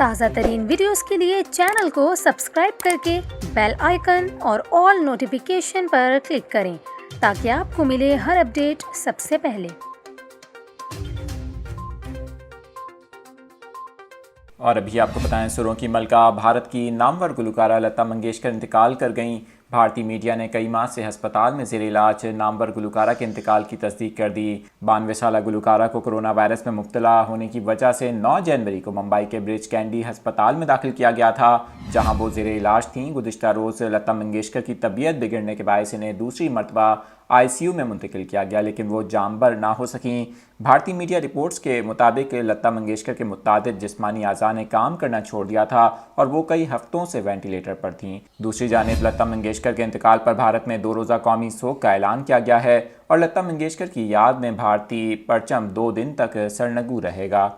ताज़ा तरीन वीडियोस के लिए चैनल को सब्सक्राइब करके बेल आइकन और ऑल नोटिफिकेशन पर क्लिक करें ताकि आपको मिले हर अपडेट सबसे पहले। और अभी आपको बताएं, सुरों की मलका भारत की नामवर गुलकारा लता मंगेशकर इंतकाल कर गईं। भारतीय मीडिया ने कई माह से अस्पताल में ज़ेर इलाज नामवर गुलकारा के इंतकाल की तस्दीक कर दी। 92 साला गुलकारा को कोरोना वायरस में मुब्तला होने की वजह से 9 जनवरी को मुंबई के ब्रिज कैंडी अस्पताल में दाखिल किया गया था, जहां वो ज़ेर इलाज थीं। गुज़िश्ता रोज़ लता मंगेशकर की तबीयत बिगड़ने के बायस इन्हें दूसरी मरतबा आईसीयू में मुंतकिल किया गया, लेकिन वो जामबर ना हो सकीं। भारतीय मीडिया रिपोर्ट्स के मुताबिक लता मंगेशकर के मुताबिक जिस्मानी आज़ा ने काम करना छोड़ दिया था और वो कई हफ्तों से वेंटिलेटर पर थीं। दूसरी जानिब लता मंगेशकर के इंतकाल पर भारत में 2 रोज़ा कौमी शोक का ऐलान किया गया है और लता मंगेशकर की याद में भारतीय परचम 2 दिन तक सरनगू रहेगा।